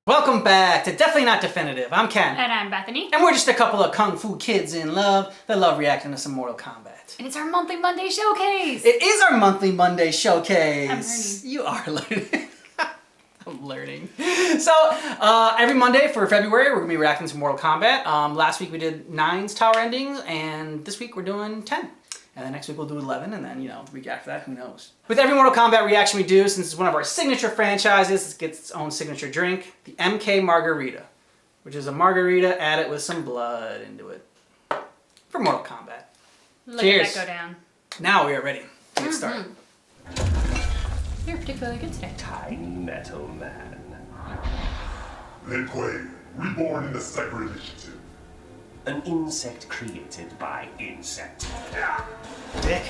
Welcome back to Definitely Not Definitive. I'm Ken. And I'm Bethany. And we're just a couple of kung fu kids in love that love reacting to some Mortal Kombat. And it's our monthly Monday showcase. It is our monthly Monday showcase. I'm learning. You are learning. I'm learning. So, every Monday for February, we're going to be reacting to Mortal Kombat. Last week we did 9's tower endings, and this week we're doing 10. And then next week we'll do 11, and then, the week after that, who knows. With every Mortal Kombat reaction we do, since it's one of our signature franchises, it gets its own signature drink, the MK Margarita, which is a margarita added with some blood into it. For Mortal Kombat. Cheers. Let that go down. Now we are ready to get started. You're particularly good today. Tiny Metal Man. Lin Kuei, reborn in the Cyber Initiative. An insect created by insect. Dick.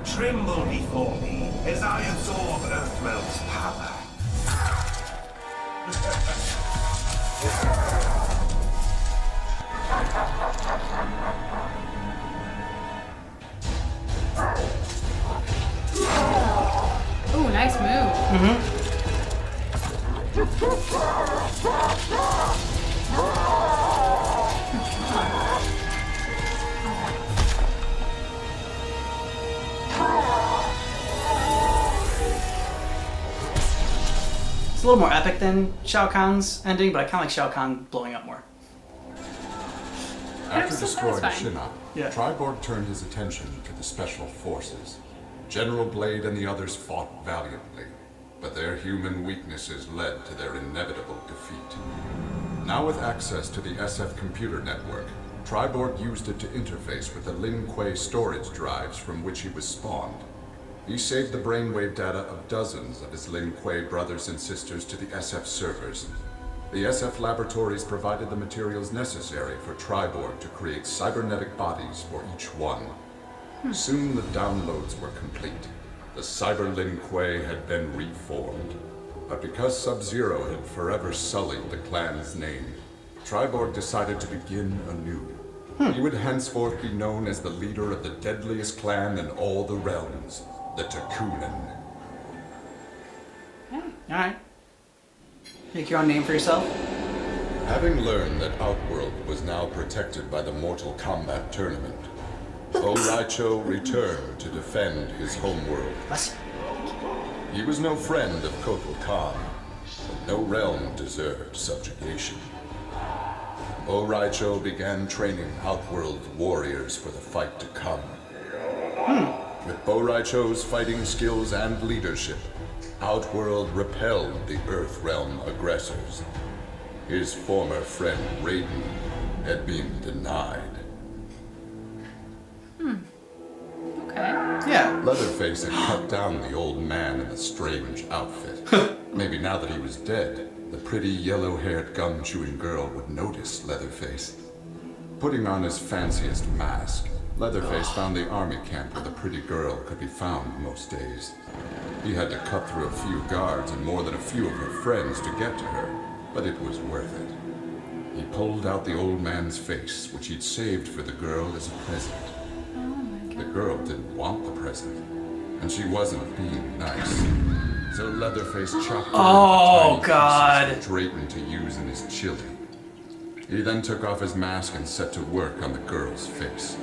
Tremble before me as I absorb Earthrealm's power. Ooh, nice move. It's a little more epic than Shao Kahn's ending, but I kind of like Shao Kahn blowing up more. After so destroying satisfying. Shinnok, Yeah. Triborg turned his attention to the Special Forces. General Blade and the others fought valiantly, but their human weaknesses led to their inevitable defeat. Now with access to the SF computer network, Triborg used it to interface with the Lin Kuei storage drives from which he was spawned. He saved the brainwave data of dozens of his Lin Kuei brothers and sisters to the SF servers. The SF laboratories provided the materials necessary for Triborg to create cybernetic bodies for each one. Soon the downloads were complete. The Cyber Lin Kuei had been reformed. But because Sub-Zero had forever sullied the clan's name, Triborg decided to begin anew. He would henceforth be known as the leader of the deadliest clan in all the realms, the Takunin. Alright. Make your own name for yourself. Having learned that Outworld was now protected by the Mortal Kombat tournament, Bo Raicho returned to defend his homeworld. Bless you. He was no friend of Kotal Khan, but no realm deserved subjugation. Bo Raicho began training Outworld warriors for the fight to come. With Bo Raicho's fighting skills and leadership, Outworld repelled the Earth Realm aggressors. His former friend Raiden had been denied. Okay. Yeah. Leatherface had cut down the old man in the strange outfit. Maybe now that he was dead, the pretty yellow-haired gum-chewing girl would notice Leatherface. Putting on his fanciest mask, Leatherface found the army camp where the pretty girl could be found most days. He had to cut through a few guards and more than a few of her friends to get to her, but it was worth it. He pulled out the old man's face, which he'd saved for the girl as a present. Oh my The god. girl didn't want the present, and she wasn't being nice. So Leatherface chopped her Oh, into tiny God. pieces for Drayton to use in his chili. He then took off his mask and set to work on the girl's face.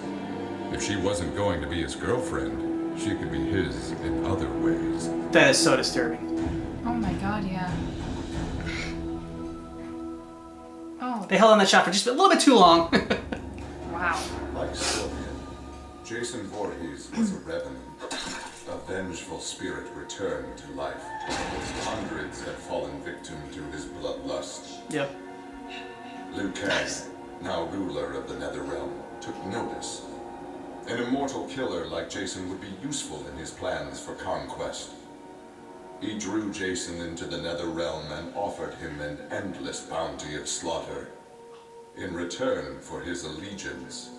If she wasn't going to be his girlfriend, she could be his in other ways. That is so disturbing. Oh my god, yeah. Oh, They held on that shot for just a little bit too long. wow. Like Scorpion, Jason Voorhees was a revenant. A vengeful spirit returned to life. Hundreds had fallen victim to his bloodlust. Yep. Liu Kang, now ruler of the Netherrealm, took notice. An immortal killer like Jason would be useful in his plans for conquest. He drew Jason into the Netherrealm and offered him an endless bounty of slaughter in return for his allegiance.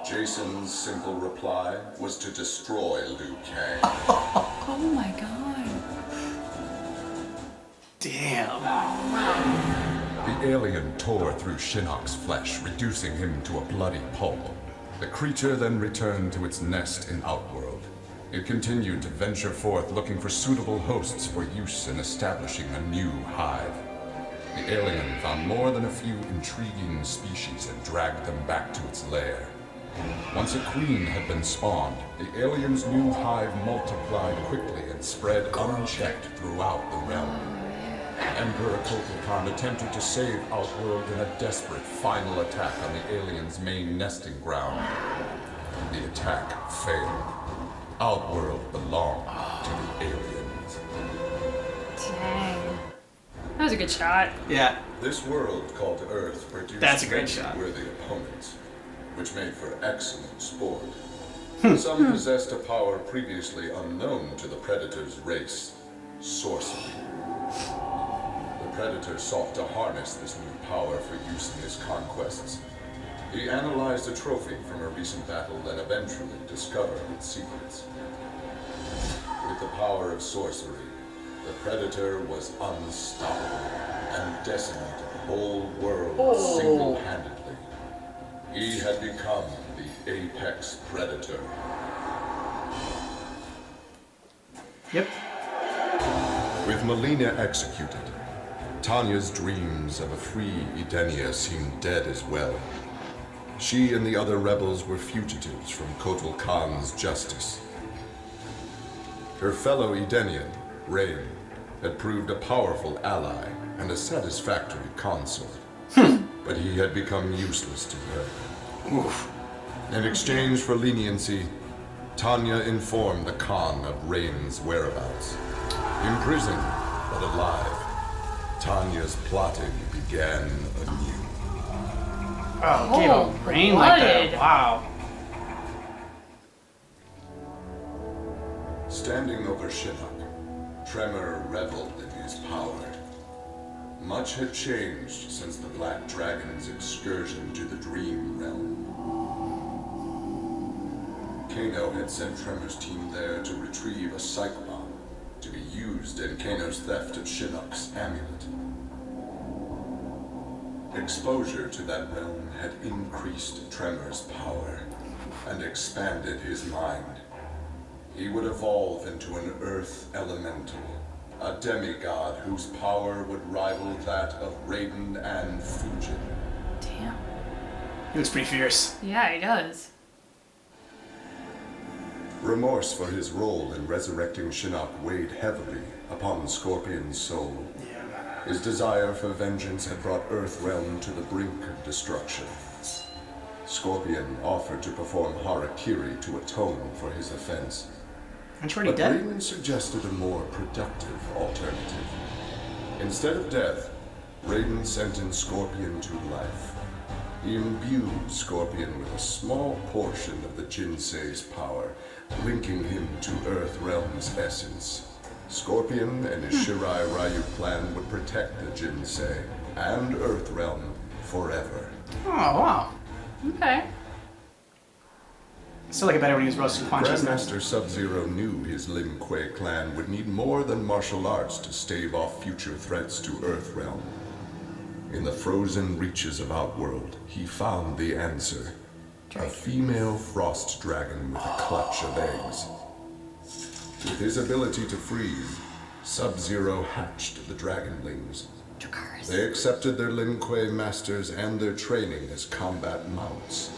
Jason's simple reply was to destroy Liu Kang. Oh my god. Damn. The alien tore through Shinnok's flesh, reducing him to a bloody pulp. The creature then returned to its nest in Outworld. It continued to venture forth looking for suitable hosts for use in establishing a new hive. The alien found more than a few intriguing species and dragged them back to its lair. Once a queen had been spawned, the alien's new hive multiplied quickly and spread unchecked throughout the realm. Emperor Kotal Khan attempted to save Outworld in a desperate final attack on the alien's main nesting ground. The attack failed. Outworld belonged to the aliens. Dang. That was a good shot. Yeah. This world called Earth produced That's a great many shot. worthy opponents, which made for excellent sport. Some possessed a power previously unknown to the Predator's race, sorcery. The Predator sought to harness this new power for use in his conquests. He analyzed a trophy from a recent battle and eventually discovered its secrets. With the power of sorcery, the Predator was unstoppable and decimated the whole world single-handedly. He had become the apex predator. Yep. With Melina executed, Tanya's dreams of a free Edenia seemed dead as well. She and the other rebels were fugitives from Kotal Khan's justice. Her fellow Edenian, Rain, had proved a powerful ally and a satisfactory consort. But he had become useless to her. Oof. In exchange for leniency, Tanya informed the Khan of Rain's whereabouts. Imprisoned, but alive, Tanya's plotting began anew. Oh, gave a rain like that. Blooded. Wow. Standing over Shinnok, Tremor reveled in his power. Much had changed since the Black Dragon's excursion to the Dream Realm. Kano had sent Tremor's team there to retrieve a psych bomb to be used in Kano's theft of Shinnok's amulet. Exposure to that realm had increased Tremor's power and expanded his mind. He would evolve into an earth elemental, a demigod whose power would rival that of Raiden and Fujin. Damn. He looks pretty fierce. Yeah, he does. Remorse for his role in resurrecting Shinnok weighed heavily upon Scorpion's soul. His desire for vengeance had brought Earthrealm to the brink of destruction. Scorpion offered to perform Harakiri to atone for his offense. Aren't you already But dead? Raiden suggested a more productive alternative. Instead of death, Raiden sentenced Scorpion to life. He imbued Scorpion with a small portion of the Jinsei's power, linking him to Earthrealm's essence. Scorpion and his Shirai Ryu clan would protect the Jinsei and Earthrealm forever. Oh, wow. Okay. Still like it better when he was roasting punches. Grandmaster Sub-Zero knew his Lin Kuei clan would need more than martial arts to stave off future threats to Earthrealm. In the frozen reaches of Outworld, he found the answer. A female frost dragon with a clutch of eggs. With his ability to freeze, Sub-Zero hatched the dragonlings. Drakars. They accepted their Lin Kuei masters and their training as combat mounts.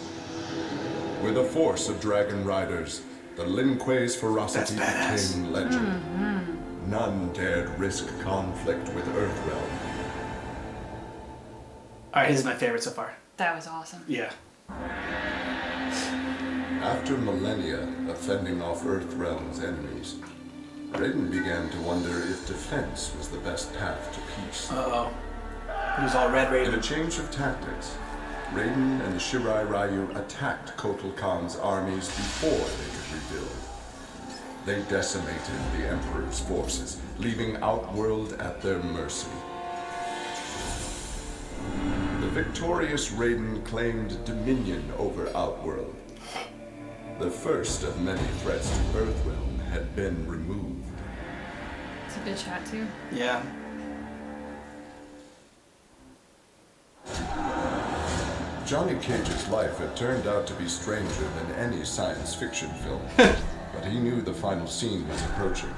With a force of dragon riders, the Lin Kuei's ferocity That's badass. became legend. None dared risk conflict with Earthrealm. Alright, this is my favorite so far. That was awesome. Yeah. After millennia of fending off Earthrealm's enemies, Raiden began to wonder if defense was the best path to peace. Uh-oh. He was all red In rated. a change of tactics, Raiden and the Shirai Ryu attacked Kotal Khan's armies before they could rebuild. They decimated the Emperor's forces, leaving Outworld at their mercy. The victorious Raiden claimed dominion over Outworld. The first of many threats to Earthrealm had been removed. It's a good shot too. Yeah. Johnny Cage's life had turned out to be stranger than any science fiction film, but he knew the final scene was approaching.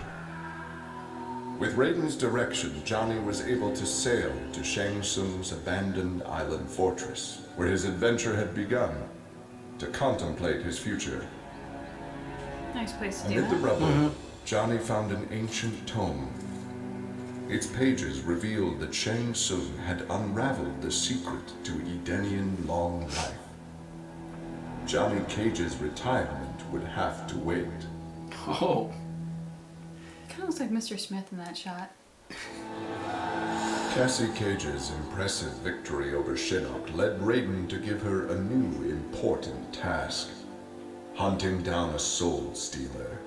With Raiden's direction, Johnny was able to sail to Shang Tsung's abandoned island fortress, where his adventure had begun, to contemplate his future. Nice place to do Amid the that. rubble, Johnny found an ancient tome. Its pages revealed that Shang Tsung had unraveled the secret to Edenian long life. Johnny Cage's retirement would have to wait. Oh. Kind of looks like Mr. Smith in that shot. Cassie Cage's impressive victory over Shinnok led Raiden to give her a new important task: hunting down a soul stealer.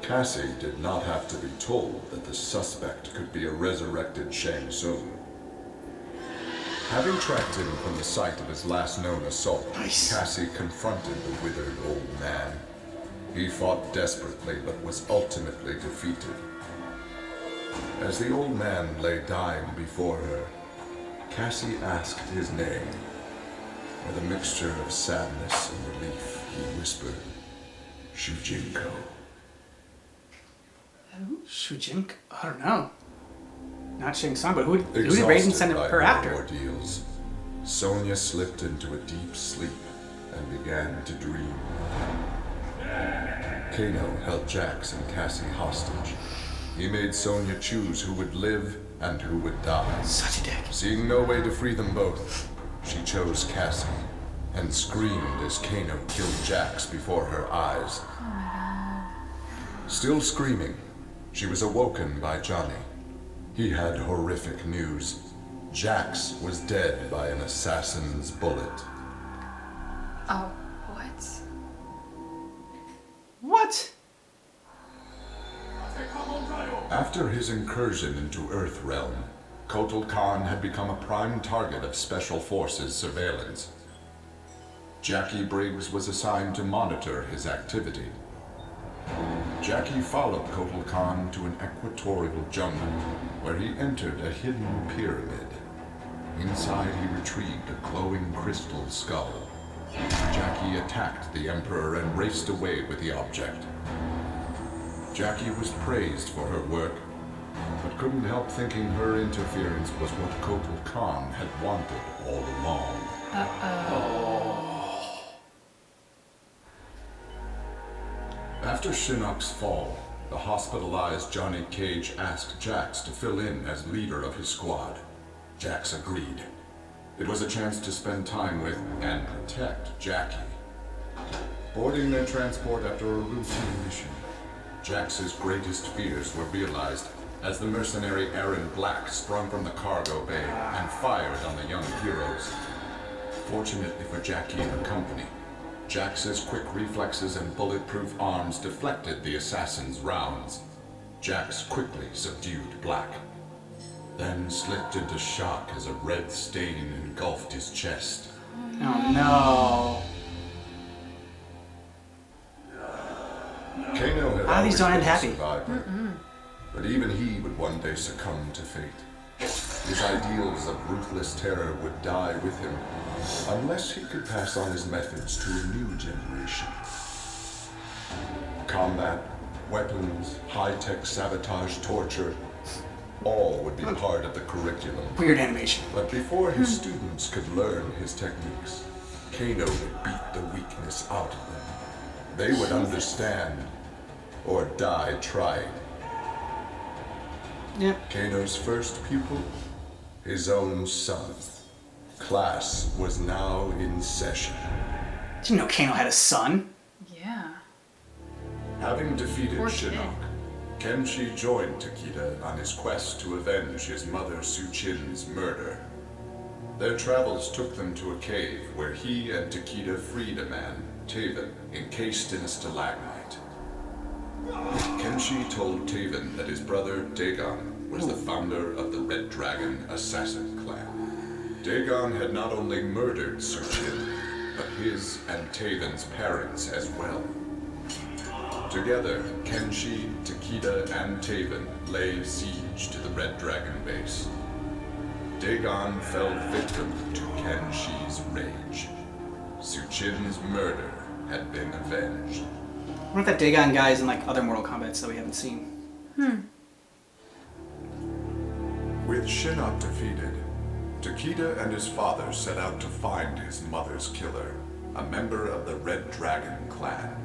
Cassie did not have to be told that the suspect could be a resurrected Shang Tsung. Having tracked him from the site of his last known assault, Cassie confronted the withered old man. He fought desperately but was ultimately defeated. As the old man lay dying before her, Cassie asked his name. With a mixture of sadness and relief, he whispered, Shujinko. Shujinko? I don't know. Not Shang Tsung, but who did Exhausted Raiden send by her her after? ordeals, Sonya slipped into a deep sleep and began to dream. Kano held Jax and Cassie hostage. He made Sonya choose who would live and who would die. Such a dick. Seeing no way to free them both, she chose Cassie and screamed as Kano killed Jax before her eyes. Oh my god. Still screaming, she was awoken by Johnny. He had horrific news. Jax was dead by an assassin's bullet. Oh, what? What? After his incursion into Earthrealm, Kotal Khan had become a prime target of Special Forces surveillance. Jackie Briggs was assigned to monitor his activity. Jackie followed Kotal Khan to an equatorial jungle, where he entered a hidden pyramid. Inside he retrieved a glowing crystal skull. Jackie attacked the Emperor and raced away with the object. Jackie was praised for her work, but couldn't help thinking her interference was what Kotal Khan had wanted all along. After Shinnok's fall, the hospitalized Johnny Cage asked Jax to fill in as leader of his squad. Jax agreed. It was a chance to spend time with and protect Jackie. Boarding their transport after a routine mission, Jax's greatest fears were realized as the mercenary Aaron Black sprung from the cargo bay and fired on the young heroes. Fortunately for Jackie and her company, Jax's quick reflexes and bulletproof arms deflected the assassin's rounds. Jax quickly subdued Black, then slipped into shock as a red stain engulfed his chest. Oh no. Kano had These always don't been end a happy. survivor, but even he would one day succumb to fate. His ideals of ruthless terror would die with him, unless he could pass on his methods to a new generation. Combat, weapons, high-tech sabotage, torture, all would be part of the curriculum. Weird animation. But before his students could learn his techniques, Kano would beat the weakness out of them. They would understand, or die trying. Yep. Kano's first pupil, his own son. Class was now in session. Did you know Kano had a son? Yeah. Having defeated Poor kid. Shinnok, Kenshi joined Takeda on his quest to avenge his mother Suchin's murder. Their travels took them to a cave where he and Takeda freed a man, Taven, encased in a stalagmite. Kenshi told Taven that his brother Dagon was the founder of the Red Dragon Assassin Clan. Dagon had not only murdered Suchin, but his and Taven's parents as well. Together, Kenshi, Takeda, and Taven lay siege to the Red Dragon base. Dagon fell victim to Ken Shi's rage. Suchin's murder had been avenged. I wonder if that Dagon guy is in like other Mortal Kombats that we haven't seen. With Shinnok defeated, Takeda and his father set out to find his mother's killer, a member of the Red Dragon clan.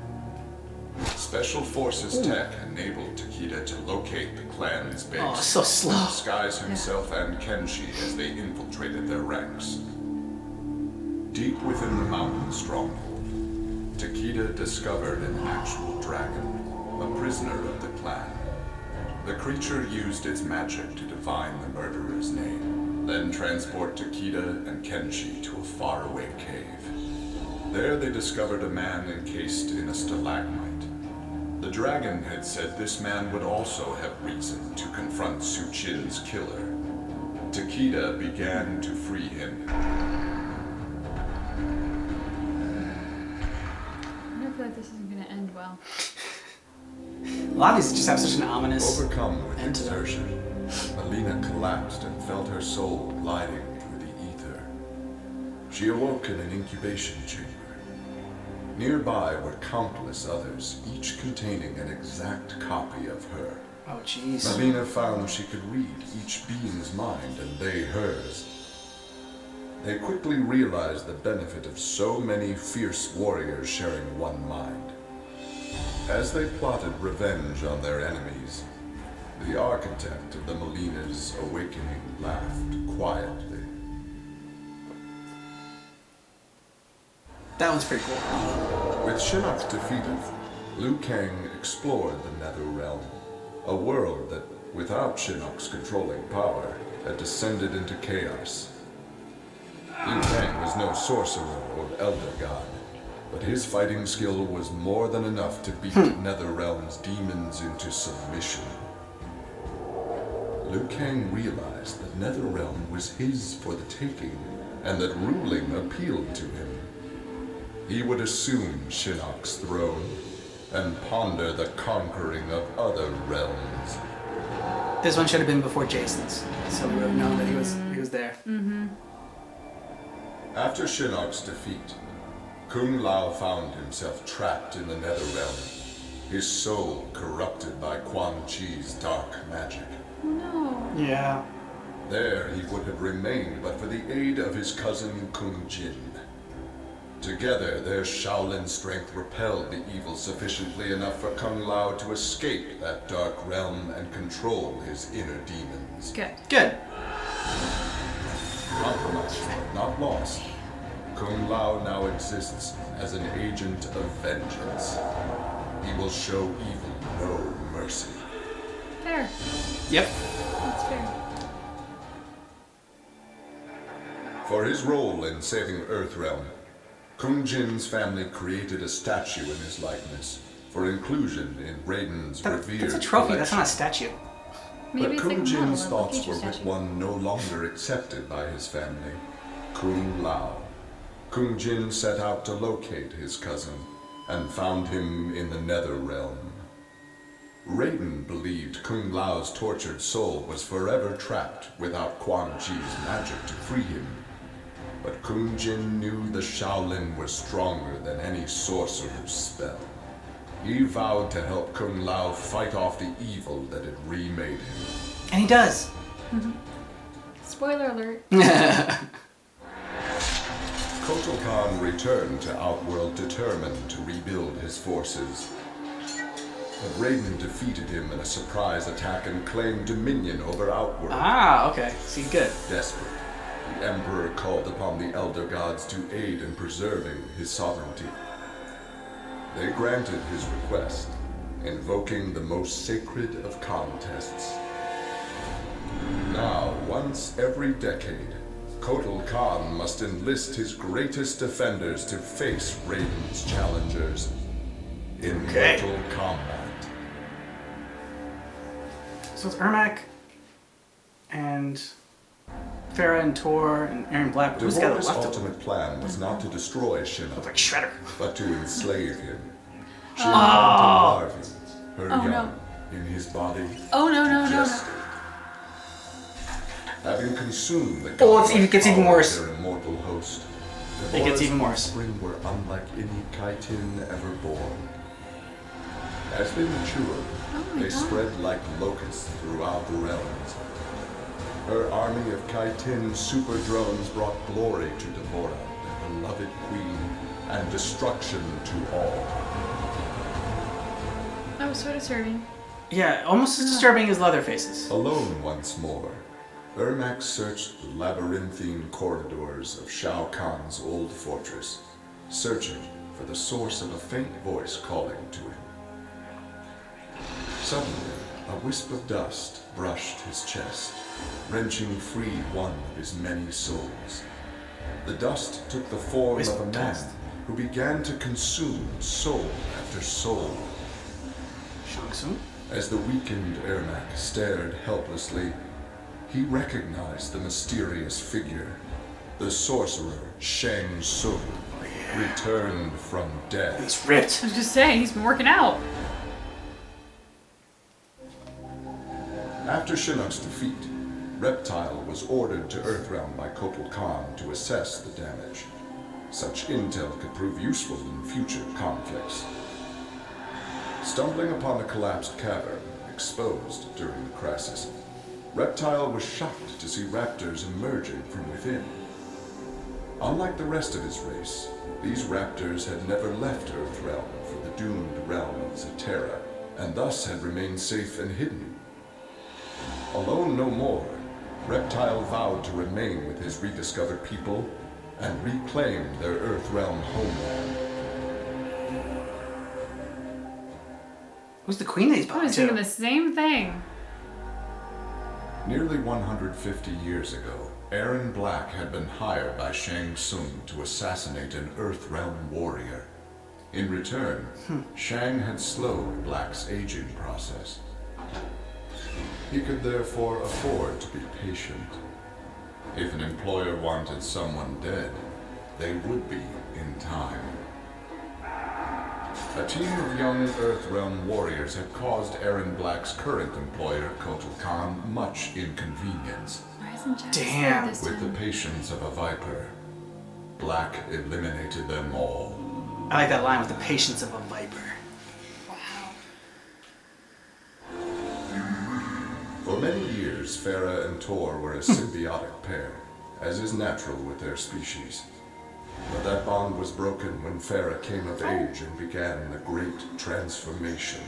Special Forces tech enabled Takeda to locate the clan's base. Oh, so slow. Disguise himself and Kenshi as they infiltrated their ranks. Deep within the mountain stronghold, Takeda discovered an actual dragon, a prisoner of the clan. The creature used its magic to divine the murderer's name, then transport Takeda and Kenshi to a faraway cave. There they discovered a man encased in a stalagmite. The dragon had said this man would also have reason to confront Suchin's killer. Takeda began to free him. I feel like this isn't going to end well. A lot of these just have such an ominous Overcome with end to them. exertion, Melina collapsed and felt her soul gliding through the ether. She awoke in an incubation chamber. Nearby were countless others, each containing an exact copy of her. Oh, jeez. Melina found she could read each being's mind and they hers. They quickly realized the benefit of so many fierce warriors sharing one mind. As they plotted revenge on their enemies, the architect of the Melina's awakening laughed quietly. That one's pretty cool. With Shinnok defeated, Liu Kang explored the Nether Realm, a world that, without Shinnok's controlling power, had descended into chaos. Liu Kang was no sorcerer or elder god, but his fighting skill was more than enough to beat Netherrealm's demons into submission. Liu Kang realized that Netherrealm was his for the taking, and that ruling appealed to him. He would assume Shinnok's throne and ponder the conquering of other realms. This one should have been before Jason's, so we would have known that he was there. After Shinnok's defeat, Kung Lao found himself trapped in the Netherrealm, his soul corrupted by Quan Chi's dark magic. No. Yeah. There he would have remained but for the aid of his cousin Kung Jin. Together, their Shaolin strength repelled the evil sufficiently enough for Kung Lao to escape that dark realm and control his inner demons. Good. Good. Compromised, but not lost, Kung Lao now exists as an agent of vengeance. He will show evil no mercy. Fair. Yep. That's fair. For his role in saving Earthrealm, Kung Jin's family created a statue in his likeness for inclusion in Raiden's revered That's a trophy, that's not a collection. statue. Maybe But it's Kung like Jin's model of a thoughts future were with statue. one no longer accepted by his family, Kung Lao. Kung Jin set out to locate his cousin and found him in the Nether Realm. Raiden believed Kung Lao's tortured soul was forever trapped without Quan Chi's magic to free him. But Kung Jin knew the Shaolin was stronger than any sorcerer's spell. He vowed to help Kung Lao fight off the evil that had remade him. And he does. Spoiler alert. Kotal Khan returned to Outworld determined to rebuild his forces. But Raiden defeated him in a surprise attack and claimed dominion over Outworld. Ah, okay. See, good. Desperate, the Emperor called upon the Elder Gods to aid in preserving his sovereignty. They granted his request, invoking the most sacred of contests. Now, once every decade, Kotal Khan must enlist his greatest defenders to face Raiden's challengers in Okay. mortal combat. So it's Ermac and Farah and Tor and Aaron Black. Who's got Devorah's left of ultimate plan was not to destroy Looks Shinnok, like Shredder. but to enslave him. She implanted larvae, her Oh, young, no. in his body. Oh no. Just Having consumed the Oh, godlike it gets even power of worse. their immortal host, the It gets horrors even of worse. Spring were unlike any chitin ever born. As they matured, they spread like locusts throughout the realms. Her army of chitin super drones brought glory to Devora, their beloved queen, and destruction to all. That was so disturbing. Yeah, almost as disturbing as Leatherface's. Alone once more, Ermac searched the labyrinthine corridors of Shao Kahn's old fortress, searching for the source of a faint voice calling to him. Suddenly, a wisp of dust brushed his chest, wrenching free one of his many souls. The dust took the form Wisp of a of man dust. who began to consume soul after soul. Shang Tsung? As the weakened Ermac stared helplessly, he recognized the mysterious figure, the sorcerer Shang Tsung, returned from death. He's ripped. I was just saying, he's been working out. After Shinnok's defeat, Reptile was ordered to Earthrealm by Kotal Khan to assess the damage. Such intel could prove useful in future conflicts. Stumbling upon a collapsed cavern, exposed during the crisis, Reptile was shocked to see raptors emerging from within. Unlike the rest of his race, these raptors had never left Earthrealm for the doomed realm of Zaterra, and thus had remained safe and hidden. Alone no more, Reptile vowed to remain with his rediscovered people and reclaim their Earthrealm homeland. Who's the queen that he's I bonded was thinking the to? same thing. Nearly 150 years ago, Aaron Black had been hired by Shang Tsung to assassinate an Earthrealm warrior. In return, Shang had slowed Black's aging process. He could therefore afford to be patient. If an employer wanted someone dead, they would be in time. A team of young Earthrealm warriors had caused Aaron Black's current employer, Kotal Khan, much inconvenience. Why isn't Jack Damn. this With the time? patience of a viper, Black eliminated them all. I like that line with the patience of a viper. For many years, Farah and Tor were a symbiotic pair, as is natural with their species. But that bond was broken when Farah came of age and began the Great Transformation.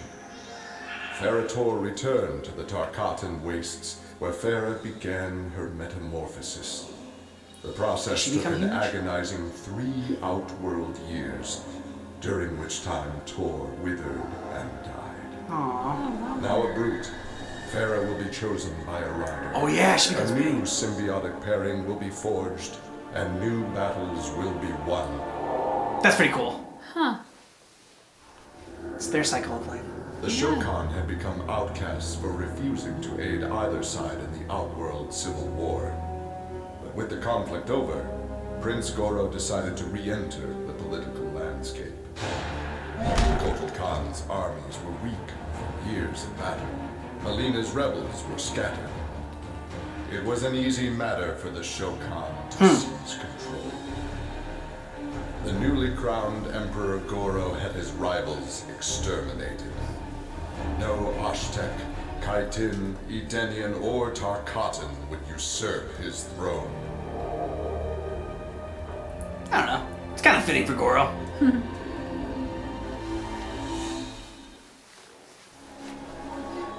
Farah Tor returned to the Tarkatan wastes, where Farah began her metamorphosis. The process she took become an huge? agonizing 3 outworld years, during which time Tor withered and died. Aww. Now a brute, Farah will be chosen by a rider. Oh yeah, she becomes A big. new symbiotic pairing will be forged, and new battles will be won. That's pretty cool. Huh. It's their cycle of life. The Shokan had become outcasts for refusing to aid either side in the Outworld Civil War. But with the conflict over, Prince Goro decided to re-enter the political landscape. Kotal Khan's armies were weak from years of battle. Melina's rebels were scattered. It was an easy matter for the Shokan to seize control. The newly crowned Emperor Goro had his rivals exterminated. No Ashtek, Kaitin, Edenian, or Tarkatan would usurp his throne. I don't know. It's kind of fitting for Goro.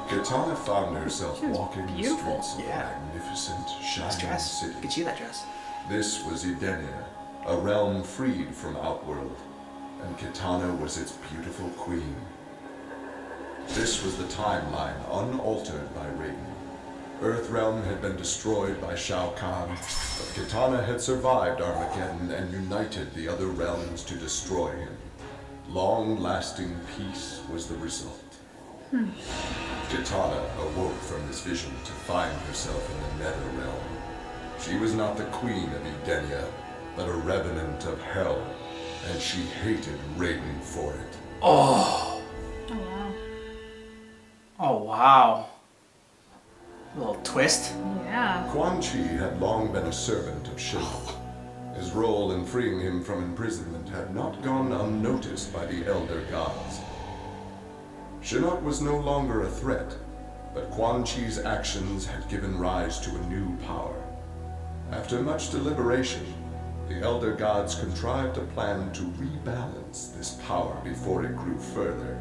Kitana found herself She was walking beautiful. the streets of Yeah. a magnificent, Nice shining dress. city. Get you that dress. This was Edenia, a realm freed from Outworld, and Kitana was its beautiful queen. This was the timeline unaltered by Raiden. Earthrealm had been destroyed by Shao Kahn, but Kitana had survived Armageddon and united the other realms to destroy him. Long-lasting peace was the result. Kitana awoke from this vision to find herself in the Nether Realm. She was not the queen of Edenia, but a revenant of hell, and she hated Raiden for it. Oh. Oh wow. Oh wow. Little twist. Yeah. Quan Chi had long been a servant of Shinnok. His role in freeing him from imprisonment had not gone unnoticed by the Elder Gods. Shinnok was no longer a threat, but Quan Chi's actions had given rise to a new power. After much deliberation, the Elder Gods contrived a plan to rebalance this power before it grew further.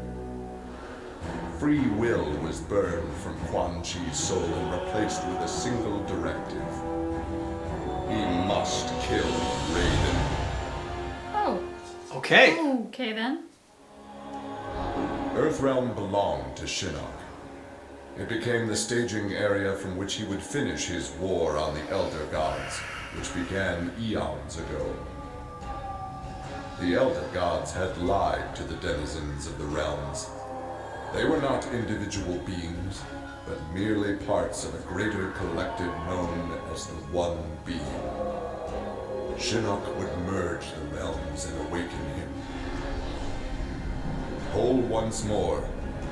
Free will was burned from Quan Chi's soul and replaced with a single directive. He must kill Raiden. Oh. Okay. Okay then. Earthrealm belonged to Shinnok. It became the staging area from which he would finish his war on the Elder Gods, which began eons ago. The Elder Gods had lied to the denizens of the realms. They were not individual beings, but merely parts of a greater collective known as the One Being. Shinnok would merge the realms and awaken him. Whole once more,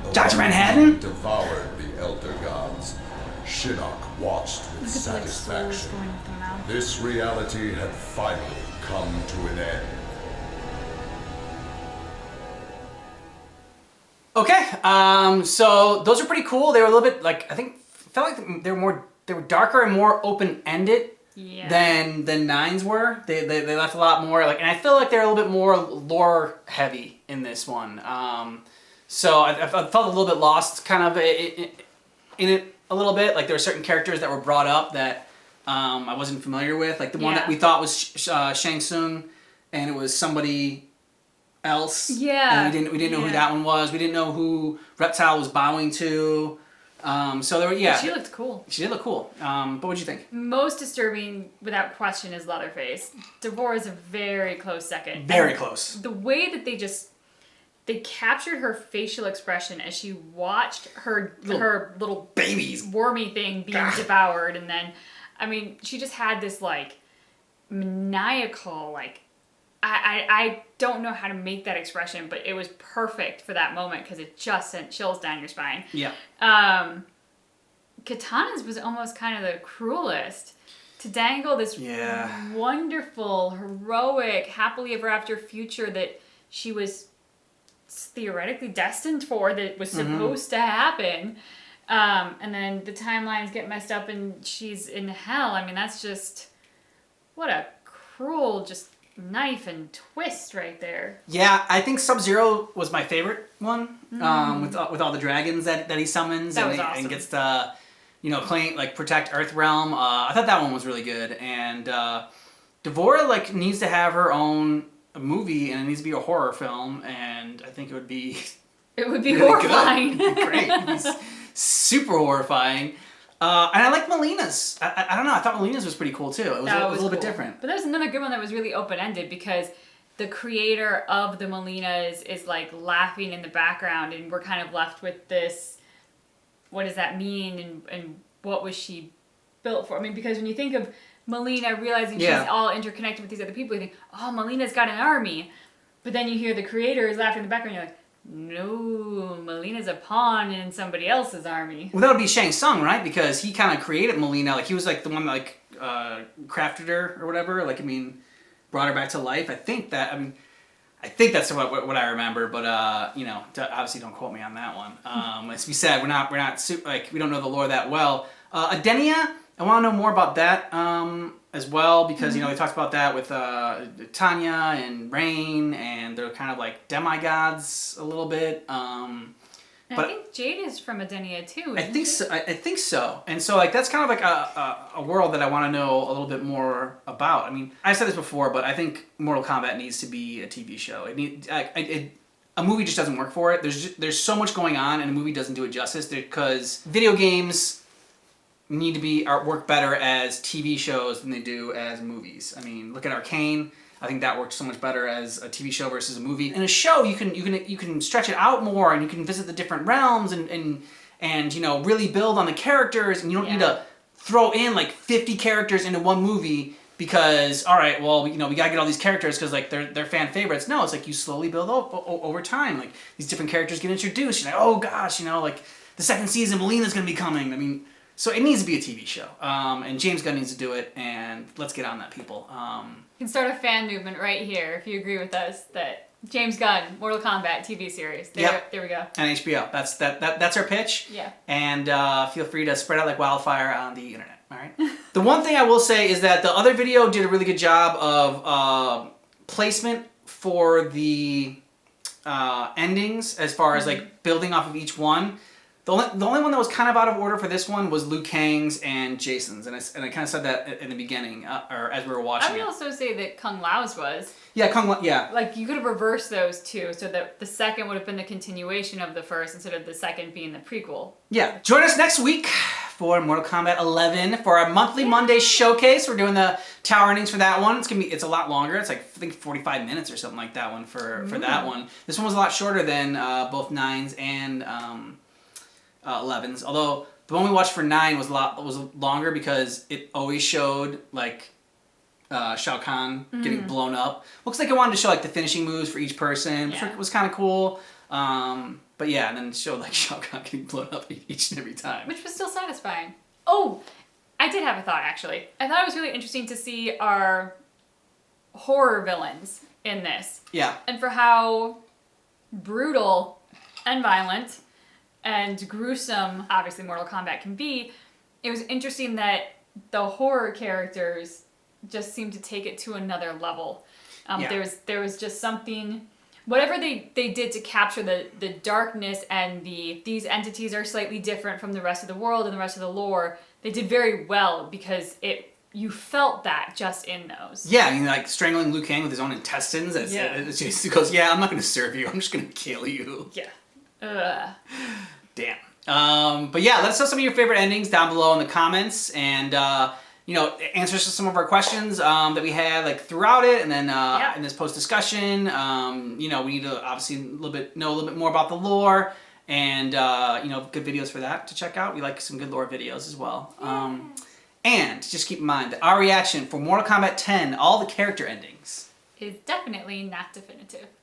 the Dr. One Manhattan? Being devoured the Elder Gods. Shinnok watched with Look at the like souls satisfaction. going with the mouth. This reality had finally come to an end. Okay, so those are pretty cool. They were a little bit like, I think, felt like they were darker and more open-ended Yeah. than Nines were. They left a lot more, like, and I feel like they're a little bit more lore heavy in this one. So I felt a little bit lost kind of in it a little bit. Like there were certain characters that were brought up that I wasn't familiar with. Like the one that we thought was Shang Tsung, and it was somebody else. Yeah. And we didn't know who that one was. We didn't know who Reptile was bowing to. So there were But she looked cool. She did look cool. But what'd you think? Most disturbing, without question, is Leatherface. Devore is a very close second. Very And close. The way that they captured her facial expression as she watched her little babies wormy thing being devoured, and then, I mean, she just had this like maniacal like. I don't know how to make that expression, but it was perfect for that moment because it just sent chills down your spine. Yeah. Katana's was almost kind of the cruelest. To dangle this wonderful, heroic, happily ever after future that she was theoretically destined for, that was supposed to happen. And then the timelines get messed up and she's in hell. I mean, that's just, what a cruel, just knife and twist right there. Yeah, I think Sub-Zero was my favorite one. With all the dragons that he summons That and, was awesome. and gets to, protect Earthrealm. I thought that one was really good. And Devora needs to have her own movie, and it needs to be a horror film. And I think it would be really horrifying. Good. It'd be great. It'd be super horrifying. And I like Melina's. I don't know. I thought Melina's was pretty cool too. It was a little bit different. But there's another good one that was really open-ended because the creator of the Melinas is like laughing in the background, and we're kind of left with this. What does that mean, and what was she built for? I mean, because when you think of Melina realizing she's all interconnected with these other people, you think, oh, Melina's got an army. But then you hear the creator is laughing in the background, and you're like, no, Melina's a pawn in somebody else's army. Well, that would be Shang Tsung, right? Because he kind of created Melina. Like, he was like the one that crafted her or whatever. Like, I mean, brought her back to life. I think that's what I remember. But obviously don't quote me on that one. As we said, we don't know the lore that well. Adenia, I want to know more about that as well, because we talked about that with Tanya and Rain, and they're kind of like demigods a little bit. But I think Jade is from Adenia too. I think so. I think so. And so that's kind of like a world that I want to know a little bit more about. I mean, I've said this before, but I think Mortal Kombat needs to be a TV show. A movie just doesn't work for it. There's so much going on, and a movie doesn't do it justice because video games need to work better as TV shows than they do as movies. I mean, look at Arcane. I think that worked so much better as a TV show versus a movie. In a show, you can stretch it out more, and you can visit the different realms and really build on the characters, and you don't need to throw in 50 characters into one movie because all right, well, we gotta get all these characters because they're fan favorites. No, it's you slowly build up over time. These different characters get introduced. You're like, oh gosh, the second season Melina's gonna be coming. I mean, So it needs to be a TV show, and James Gunn needs to do it, and let's get on that, people. You can start a fan movement right here if you agree with us that James Gunn, Mortal Kombat TV series. There we go. And HBO. That's our pitch. Yeah. And feel free to spread out like wildfire on the internet. All right. The one thing I will say is that the other video did a really good job of placement for the endings, as far as like building off of each one. The only one that was kind of out of order for this one was Liu Kang's and Jason's, and I kind of said that in the beginning, or as we were watching I would also say that Kung Lao's was. Yeah, Kung Lao, yeah. Like, you could have reversed those two, so that the second would have been the continuation of the first instead of the second being the prequel. Yeah. Join us next week for Mortal Kombat 11 for our monthly Monday showcase. We're doing the tower endings for that one. It's a lot longer. It's like, I think 45 minutes or something like that one for that one. This one was a lot shorter than both 9s and 11s. Although the one we watched for 9 was longer because it always showed like Shao Kahn getting blown up. Looks like it wanted to show like the finishing moves for each person, which was kind of cool. But yeah, and then it showed like Shao Kahn getting blown up each and every time. Which was still satisfying. Oh, I did have a thought actually. I thought it was really interesting to see our horror villains in this. Yeah. And for how brutal and violent and gruesome, obviously, Mortal Kombat can be, it was interesting that the horror characters just seemed to take it to another level. There was just something, whatever they did to capture the darkness and these entities are slightly different from the rest of the world and the rest of the lore, they did very well because you felt that just in those. Yeah, I mean, like strangling Liu Kang with his own intestines. It goes, yeah, I'm not going to serve you. I'm just going to kill you. Yeah. Ugh. Damn. But yeah, let us know some of your favorite endings down below in the comments, and answers to some of our questions that we had like throughout it, and then in this post discussion. We need to obviously know a little bit more about the lore, and good videos for that to check out. We like some good lore videos as well. And just keep in mind that our reaction for Mortal Kombat 10, all the character endings, is definitely not definitive.